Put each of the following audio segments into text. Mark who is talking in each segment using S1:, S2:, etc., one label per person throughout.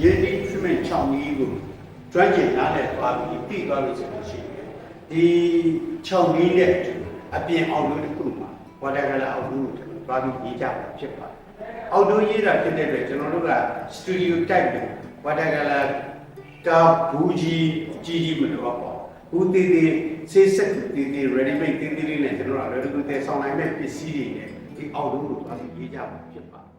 S1: yearly treatment 6 နည်းကိုကျွမ်းကျင်နားလည်သွားပြီးသိသွားလို့ဆိုလို့ရှိရင်ဒီ6နည်းနဲ့အပြင်အောင်လို့တစ်ခုမှာ watercolor အောက်လို့ကျွန်တော်သွားပြီးရေးကြတာဖြစ်ပါတယ်။ outdoor ရေးတာဖြစ်တဲ့အတွက်ကျွန်တော်တို့က studio type နဲ့ watercolor ကဘူးကြီးမလို့ပေါ့။ဘူးသေးသေးဆေးဆက်သေးသေး ready made သေးသေးလေးနဲ့ကျွန်တော်တို့ကလည်းဒီလိုဆောင်နိုင်မဲ့ပစ္စည်းတွေနဲ့ဒီ outdoor ကိုသွားပြီးရေးကြမှာဖြစ်ပါတယ်။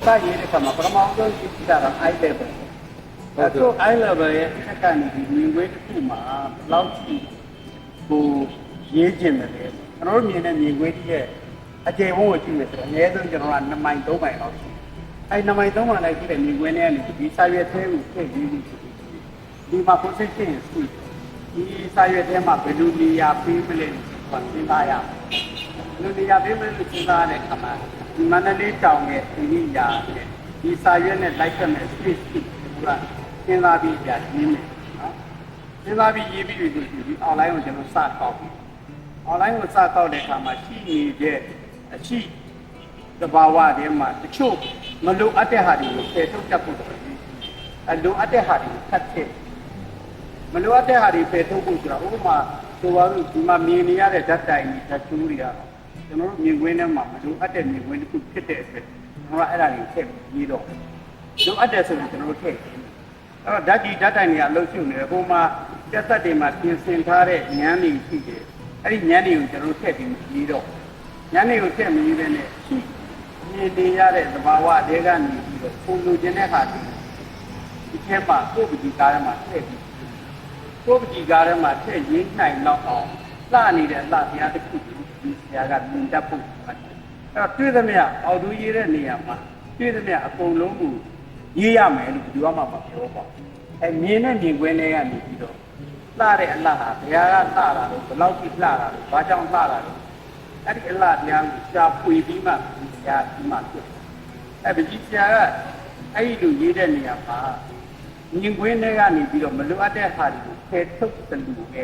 S1: စာရေးတဲ့အခါမှာပထမဆုံးကြည့်တာက eye level ပဲ။ဆို eye level ရဲ့အကန့်အနည်းမြင်ကွင်းတစ်ခုမှာဘယ်လောက်ထိကိုရေးကျင်တယ်လဲ။ကျွန်တော်တို့မြင်တဲ့မြင်ကွင်းရဲ့အကျယ်ဝန်းကိုကြည့်မယ်ဆိုတော့အနည်းဆုံးကျွန်တော်က2မိုင်3မိုင်လောက်ရှိတယ်။အဲဒီ2မိုင်3မိုင်လောက်ရှိတဲ့မြင်ကွင်းထဲကနေဒီစာရွက်ထဲကိုထည့်ပြီးဒီမှာ position ရှိဒီစာရွက်ထဲမှာဘယ်လိုနေရာပေးမလဲဆိုတာစဉ်းစားရမယ်။ဘယ်လိုနေရာပေးမလဲစဉ်းစားတဲ့အခါမှာဒီမန္တလေးတောင်ရဲ့ဒီနေရာနဲ့ဒီစာရွက်နဲ့လိုက်ခဲ့မဲ့ space ကိုကစဉ်းစားပြီးပြရင်းမယ်နော်စဉ်းစားပြီးရေးပြီးပြီဆိုဒီ online ကိုကျွန်တော်စကောက်ပြီ online ကိုစကောက်တဲ့အခါမှာရှိနေတဲ့အရှိသဘာဝတွေမှာတချို့မလိုအပ်တဲ့ဟာတွေကိုဖယ်ထုတ်တတ်ဖို့လိုအပ်တဲ့ဟာတွေကိုဖတ်ထည့်မလိုအပ်တဲ့ဟာတွေဖယ်ထုတ်ဖို့ဆိုတာဥပမာဆိုပါလို့ဒီမှာမြင်နေရတဲ့ဓာတ်တိုင်တွေဓာတ်ကျူးတွေကတော့ကျွန်တော်တို့မြင်ကွင်းထဲမှာမလိုအပ်တဲ့မြင်ကွင်းတစ်ခုဖြစ်တဲ့အတွက်ကျွန်တော်ကအဲ့ဒါတွေကိုထည့်ပြီးတော့လိုအပ်တယ်ဆိုရင်ကျွန်တော်တို့ထည့်အဲ့တော့ဓာတ်ကြီးဓာတ်တိုင်တွေကအလုပ်ရှုပ်နေတယ်ဟိုမှာပြတ်သက်တွေမှာပြင်ဆင်ထားတဲ့ညမ်းတွေရှိတယ်အဲ့ဒီညမ်းတွေကိုကျွန်တော်တို့ထည့်ပြီးတော့ညမ်းတွေကိုထည့်မပြီးတဲ့နဲ့ရှိမြင်နေရတဲ့သဘာဝတွေကနေပြီးတော့ပုံလိုချင်တဲ့ဟာတွေဒီထဲမှာကိုယ်ပတိကားထဲမှာထည့်ပြီးကိုယ်ပတိကားထဲမှာထည့်ရင်းနိုင်တော့အောင်လှနေတဲ့အလှတရားတစ်ခုဒီဆရာကမြင်တတ်ဖို့အဲ့တော့တွေ့သမျှအောက်သူရေးတဲ့နေရာမှာတွေ့သမျှအကုန်လုံးကိုရေးရမယ်လို့ဒီကမှမပြောပါဘူးအဲမြင်တဲ့မြင်ကွင်းတွေကနေပြီးတော့လှတဲ့အလှဟာဘုရားကလှတာလို့ဘယ်လောက်ကြီးလှတာလို့ဘာကြောင့်လှတာလို့အဲ့ဒီအလှတရားကိုရှားပွေပြီးမှဒီဆရာဒီမှာဖြစ်အဲ့ဒီဆရာကအဲ့ဒီလိုရေးတဲ့နေရာမှာမြင်ကွင်းတွေကနေပြီးတော့မလိုအပ်တဲ့ဟာတွေကိုဖယ်ထုတ်တယ်လို့ပဲ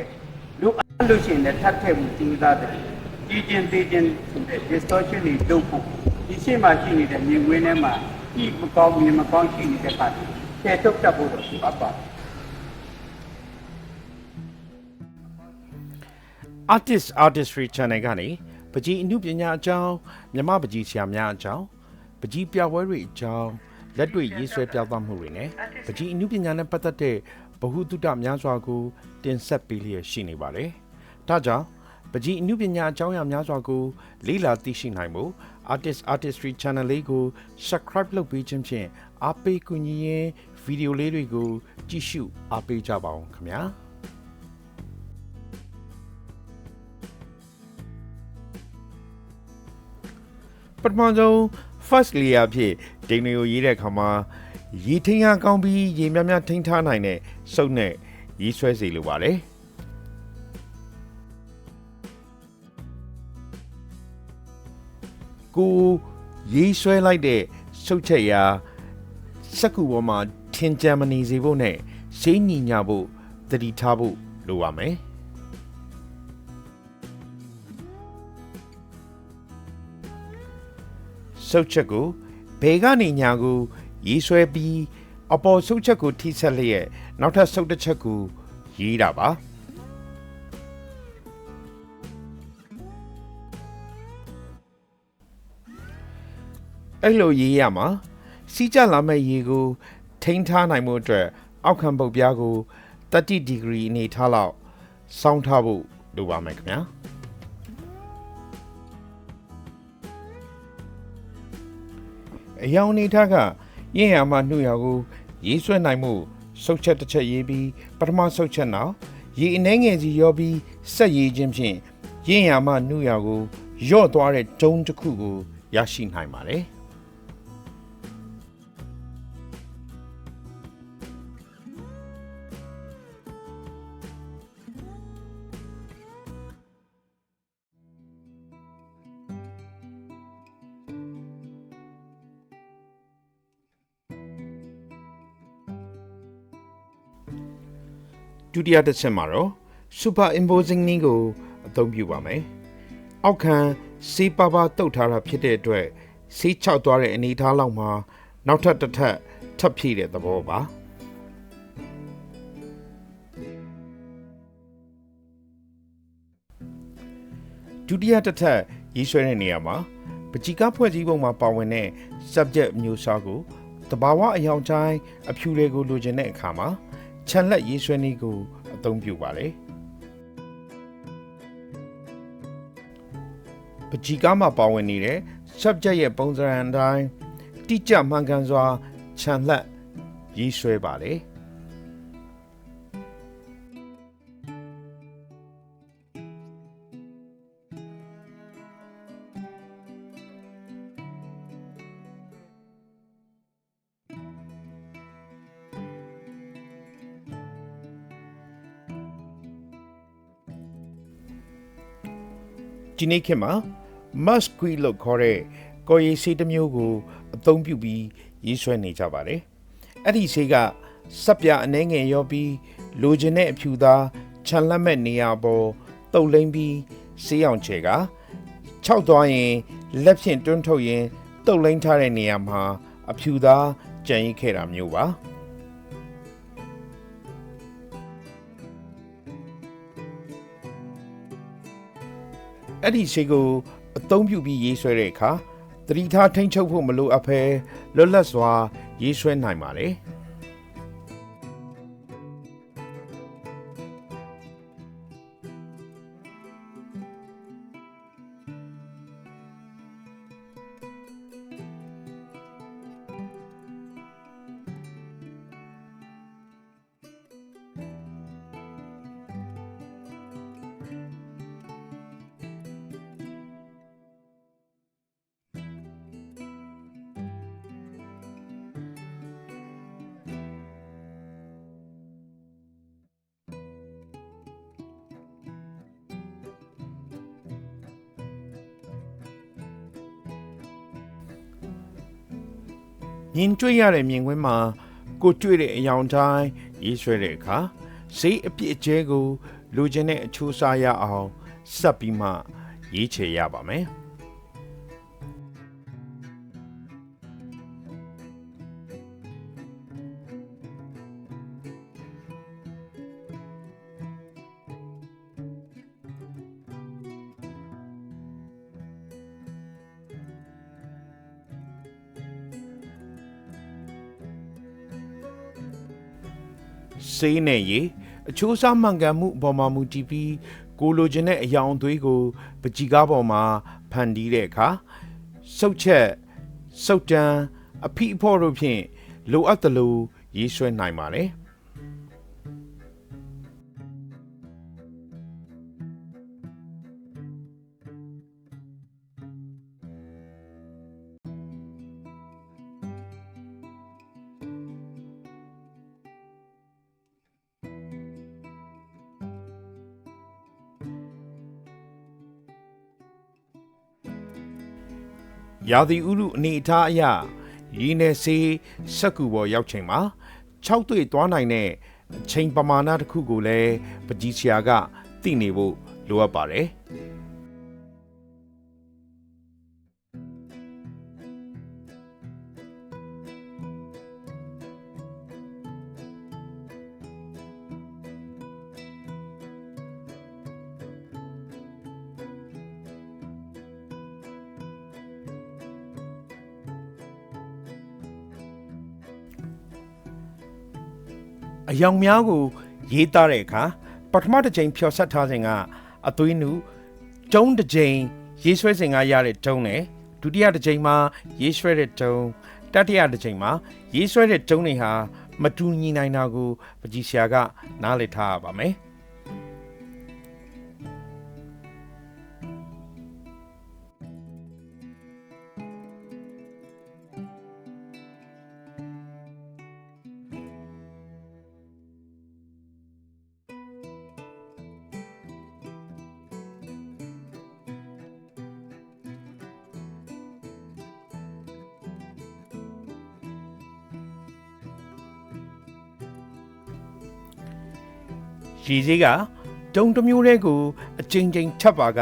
S1: လိုအပ်လို့ရှိရင်လည်းထပ်ထည့်မှုကြိုးစားတယ်ကြီးကျင်းသေးကျင်းဆိုတဲ့ distortion တွေလုပ်ဖို့ဒီရှေ့မှာရှိနေတဲ့မြင်ကွင်းထဲမှာဒီမကောင်းမြင်မကောင်းရှိနေတဲ့ခါတွေထည့်ထုတ်တတ်ဖို့တော့အပ်ပါ
S2: artistry channel ကနေပကြီးအမှုပညာအကြောင်းမြမပကြီးဆရာများအကြောင်းပကြီးပြပွဲတွေအကြောင်းလက်တွေ့ရေးဆွဲပြသမှုတွေနဲ့ပကြီးအမှုပညာနဲ့ပတ်သက်တဲ့ဗဟုသုတများစွာကိုတင်ဆက်ပေးလျက်ရှိနေပါတယ်။ဒါကြောင့်ပကြီးအမှုပညာအကြောင်းအရာများစွာကိုလေ့လာသိရှိနိုင်ဖို့ artistry channel လေးကို subscribe လုပ်ပေးခြင်းဖြင့်အားပေးကူညီရင်းဗီဒီယိုလေးတွေကိုကြည့်ရှုအားပေးကြပါအောင်ခင်ဗျာ။ပထမဆုံး first layer ဖြစ်ဒိန်တွေကိုရေးတဲ့အခါမှာရေထင်းရကောင်းပြီးရေများများထိန်းထားနိုင်တဲ့စုပ်နဲ့ရေးဆွဲစီလိုပါတယ်ကိုရေးဆွဲလိုက်တဲ့စုပ်ချက်ရာစက္ကူပေါ်မှာထင်ကြံမနေစေဖို့နဲ့စိတ်ညီညာဖို့တတိထားဖို့လိုပါမယ်စုပ်ချက်ကိုဘယ်ကနေညာကိုရေးဆွဲပြီးအပေါ်စုပ်ချက်ကိုထိဆက်လျက်နောက်ထပ်စုပ်တစ်ချက်ကိုရေးတာပါအဲ့လိုရေးရမှာစီးကျလာမဲ့ရေကိုထိန်းထားနိုင်မှုအတွက်အောက်ခံပုတ်ပြားကို30 ဒီဂရီအနေထားလောက်စောင်းထားဖို့ လိုပါမယ်ခင်ဗျာအယောင်အနေထားကရင့်ရမှနှုတ်ရကိုရေးဆွဲနိုင်မှုစုတ်ချက်တစ်ချက်ရေးပြီးပထမစုတ်ချက်နောက်ရေအနှဲငယ်စီရောပြီးဆက်ရေးခြင်းဖြင့်ရင့်ရမှနှုတ်ရကိုရော့သွားတဲ့ဂျုံတစ်ခုကိုရရှိနိုင်ပါတယ်ဒုတိယတစ်ချက်မှာတော့ super imposing နည်းကိုအသုံးပြုပါမယ်။အောက်ခံဆေးပါပါတုတ်ထားတာဖြစ်တဲ့အတွက်ဆေးချောက်သွားတဲ့အနေအထားလောက်မှာနောက်ထပ်တစ်ထပ်ထပ်ဖြည့်တဲ့သဘောပါ။ဒုတိယတစ်ထပ်ရေးဆွဲတဲ့နေရာမှာပကြီကားဖွဲ့စည်းပုံမှာပါဝင်တဲ့ subject မျိုးစားကိုတဘာဝအယောင်တိုင်းအဖြူတွေကိုလိုချင်တဲ့အခါမှာခြံလက်ရေးဆွဲနည်းကိုအသုံးပြုပါတယ်ပကြီကားမှာပါဝင်နေတဲ့ subject ရဲ့ပုံစံအတိုင်းတိကျမှန်ကန်စွာခြံလက်ရေးဆွဲပါတယ်ဒီနေ့ခေတ်မှာ musky လို့ခေါ်တဲ့ကော်ရည်ဆေးတစ်မျိုးကိုအသုံးပြုပြီးရေးဆွဲနေကြပါတယ်။အဲ့ဒီဆေးကစပ်ပြအနှဲငယ်ရောပြီးလိုချင်တဲ့အဖြူသားခြံလက်မဲ့နေရာပေါ်တုပ်လိမ့်ပြီးဆေးရောင်ချေကခြောက်သွားရင်လက်ဖြင့်တွန်းထုတ်ရင်တုပ်လိမ့်ထားတဲ့နေရာမှာအဖြူသားကြံရိတ်ခဲ့တာမျိုးပါ။အဲ့ဒီဆေးကိုအသုံးပြုပြီးရေးဆွဲတဲ့အခါသတိထားထိန်းချုပ်ဖို့မလိုအပ်ဘဲလွတ်လပ်စွာရေးဆွဲနိုင်ပါတယ်မြင်တွေ့ရတဲ့မြင်ကွင်းမှာကိုတွေ့တဲ့အယောင်တိုင်းရေးဆွဲတဲ့အခါစိတ်အပြည့်အကျဲကိုလိုချင်တဲ့အချိုးအစားရအောင်စပ်ပြီးမှရေးချယ်ရပါမယ်ဆေးနဲ့ရေအချိုးအစားမှန်ကန်မှုအပေါ်မှာမူတည်ပြီးကိုလိုချင်တဲ့အယောင်အသွေးကိုပကြီကားပေါ်မှာဖန်တီးတဲ့အခါစုပ်ချက်စုပ်တန်းအဖိအဖော့တို့ဖြင့်လိုအပ်သလိုရေးဆွဲနိုင်ပါတယ်ရာသီဥတုအနေအထားအရရေနယ်ဆေးစက္ကူပေါ်ရောက်ချိန်မှာ6တွေ့သွားနိုင်တဲ့အချိန်ပမာဏတစ်ခုကိုလည်းပကြီးဆရာကသိနေဖို့လိုအပ်ပါတယ်အယောင်များကိုရေးသားတဲ့အခါပထမတစ်ချိန်ဖြော်ဆက်ထားခြင်းက အသွေးနုကျုံးတစ်ကြိမ်ရေးဆွဲစဉ်ကရတဲ့ကျုံးနဲ့ဒုတိယတစ်ကြိမ်မှာရေးဆွဲတဲ့ကျုံးတတိယတစ်ကြိမ်မှာရေးဆွဲတဲ့ကျုံးတွေဟာမတူညီနိုင်တာကိုပကြီးဆရာကနားလည်ထားရပါမယ်ရေစေးကကျုံတစ်မျိုးတည်းကိုအကြိမ်ကြိမ်ထပ်ပါက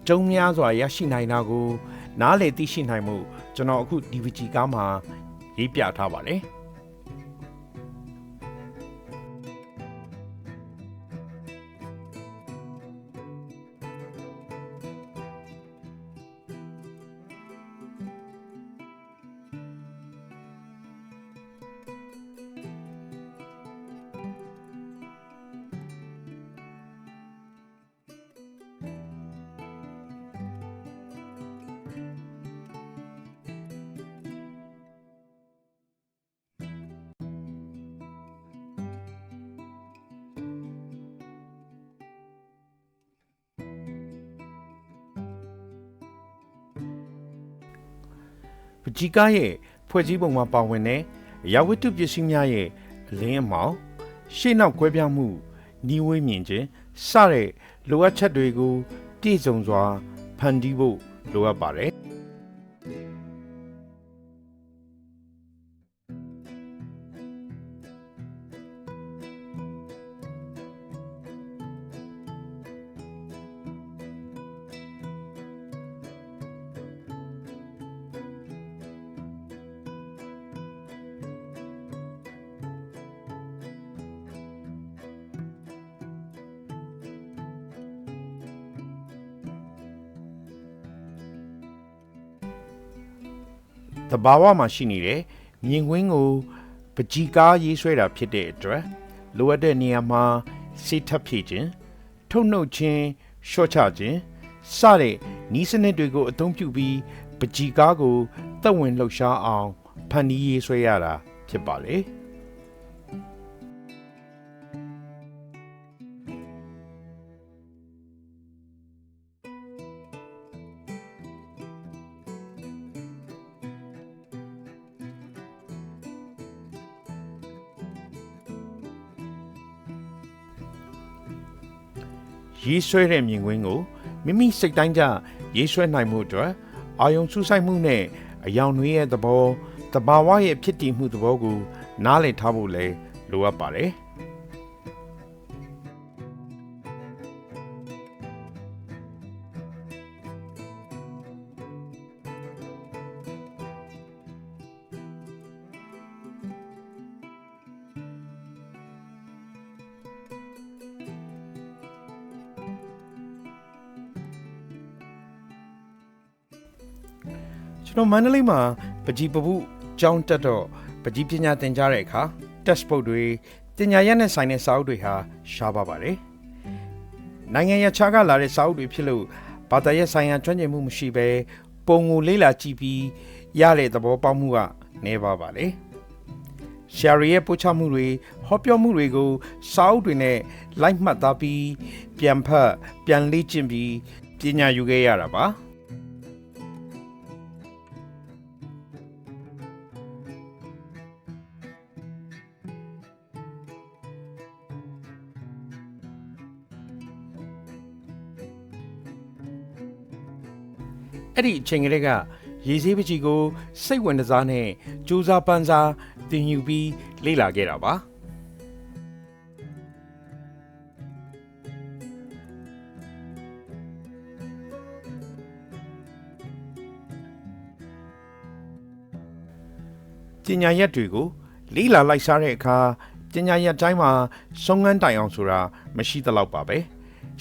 S2: ကျုံများစွာရရှိနိုင်တာကိုနားလည်သိရှိနိုင်မှုကျွန်တော်အခုဒီဗီဂျီကားမှာရေးပြထားပါတယ်ပကြီးကားရဲ့ဖွဲ့စည်းပုံမှာပါဝင်တဲ့အရာဝတ္ထုပစ္စည်းများရဲ့အလင်းအမှောင်ရှေ့နောက်ကွဲပြားမှုနီးဝေးမြင်ခြင်းစတဲ့လိုအပ်ချက်တွေကိုပြည့်စုံစွာဖန်တီးဖို့လိုအပ်ပါတယ်တဘာဝမှာရှိနေတဲ့မြင်ကွင်းကိုပကြီးကားရေးဆွဲတာဖြစ်တဲ့အတွက်လိုအပ်တဲ့နေရာမှာစိတ်ထပ်ဖြည့်ခြင်းထုတ်နှုတ်ခြင်းရှော့ချခြင်းစတဲ့နီးစနစ်တွေကိုအသုံးပြုပြီးပကြီးကားကိုသက်ဝင်လှုပ်ရှားအောင်ဖန်တီးရေးဆွဲရတာဖြစ်ပါလေရေးဆွဲတဲ့မြင်ကွင်းကိုမိမိစိတ်တိုင်းကျရေးဆွဲနိုင်မှုအတွက်အာယုံစူးစိုက်မှုနဲ့အယောင်တွေရဲ့သဘောတဘာဝရဲ့ဖြစ်တည်မှုသဘောကိုနားလည်ထားဖို့လည်းလိုအပ်ပါတယ်ကျွန်တော်မန္တလေးမှာပကြီးပပုကျောင်းတက်တော့ပကြီးပညာသင်ကြားတဲ့အခါ test book တွေပညာရပ်နဲ့ဆိုင်တဲ့စာအုပ်တွေဟာရှားပါပါတယ်။နိုင်ငံရခြားကလာတဲ့စာအုပ်တွေဖြစ်လို့ဘာသာရပ်ဆိုင်ရာကျွမ်းကျင်မှုမရှိဘဲပုံကိုလေ့လာကြည့်ပြီးရတဲ့သဘောပေါက်မှုကနည်းပါလေ။ရှာရီရဲ့ပို့ချမှုတွေဟောပြောမှုတွေကိုစာအုပ်တွေနဲ့လိုက်မှတ်သားပြီးပြန်ဖတ်ပြန်လေ့ကျင့်ပြီးပညာယူခဲ့ရတာပါ။အဲ့ဒီအချိန်ကလေးကရေစေးပကြီးကိုစိတ်ဝင်စားနဲ့ကြိုးစားပန်းစားသင်ယူပြီးလေ့လာခဲ့တာပါပညာရပ်တွေကိုလေ့လာလိုက်စားတဲ့အခါပညာရပ်တိုင်းမှာဆုံးငန်းတိုင်အောင်ဆိုတာမရှိသလောက်ပါပဲ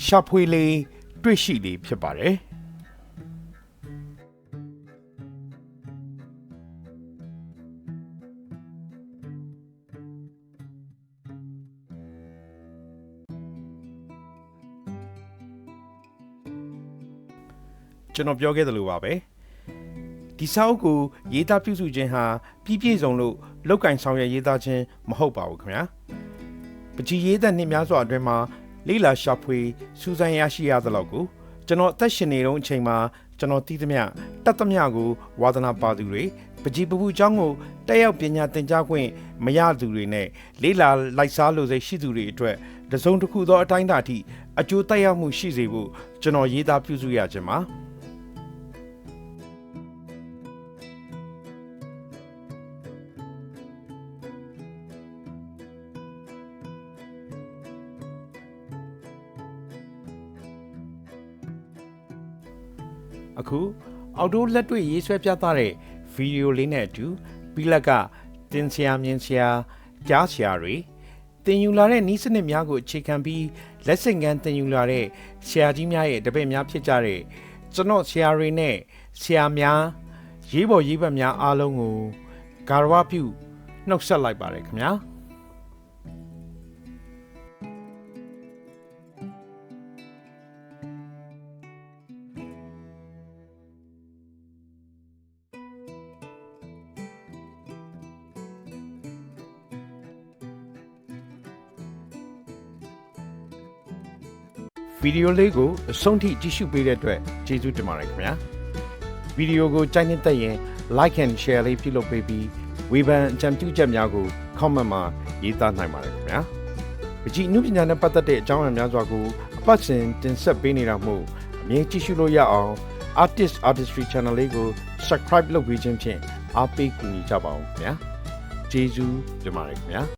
S2: ရှာဖွေလေတွေ့ရှိလေဖြစ်ပါတယ် ကျွန်တော်ပြောခဲ့သလိုပါပဲဒီစာအုပ်ကိုရေးသားပြုစုခြင်းဟာပြည့်စုံလို့လောက်ကင်ဆောင်ရွက်ရေးသားခြင်းမဟုတ်ပါဘူးခင်ဗျာပကြီးရေးသက်နှစ်များစွာအတွင်းမှာလေ့လာရှာဖွေစူးစမ်းရရှိရသလောက်ကိုကျွန်တော်အသက်ရှင်နေတုန်းအချိန်မှာကျွန်တော်သိသမျှတတ်သမျှကိုဝါသနာပါသူတွေပကြီးပပူเจ้าကိုတက်ရောက်ပညာသင်ကြားခွင့်မရသူတွေနဲ့လေ့လာလိုက်စားလို့စိတ်ရှိသူတွေအတွက်တစုံတစ်ခုသောအတိုင်းအတာအထိအကျိုးသက်ရောက်မှုရှိစေဖို့ကျွန်တော်ရေးသားပြုစုရခြင်းပါအခုအော်တိုလက်တွေ့ရေးဆွဲပြသတဲ့ဗီဒီယိုလေးနဲ့အတူပြီးလက်ကတင်ဆရာမြင်ဆရာကြားဆရာတွေတင်ယူလာတဲ့နည်းစနစ်များကိုအခြေခံပြီးလက်ဆင့်ကမ်းတင်ယူလာတဲ့ဆရာကြီးများရဲ့တပည့်များဖြစ်ကြတဲ့ကျွန်တော်ဆရာတွေနဲ့ဆရာများရေးပေါ်ရေးဘက်များအားလုံးကိုဂါရဝပြုနှုတ်ဆက်လိုက်ပါတယ်ခင်ဗျာဗီဒီယိုလေးကိုအဆုံးထိကြည့်ရှုပေးတဲ့အတွက်ကျေးဇူးတင်ပါတယ်ခင်ဗျာဗီဒီယိုကိုကြိုက်နေတဲ့ရင် like and share လေးပြုလုပ်ပေးပြီးဝေဖန်အကြံပြုချက်များကို comment မှာရေးသားနိုင်ပါတယ်ခင်ဗျာပကြီးအမှုပညာနဲ့ပတ်သက်တဲ့အကြောင်းအရာများစွာကိုအပတ်စဉ်တင်ဆက်ပေးနေတာမို့အမြဲကြည့်ရှုလို့ရအောင် artistry channel လေးကို subscribe လုပ်ပေးခြင်းဖြင့်အားပေးကူညီကြပါဦးခင်ဗျာကျေးဇူးတင်ပါတယ်ခင်ဗျာ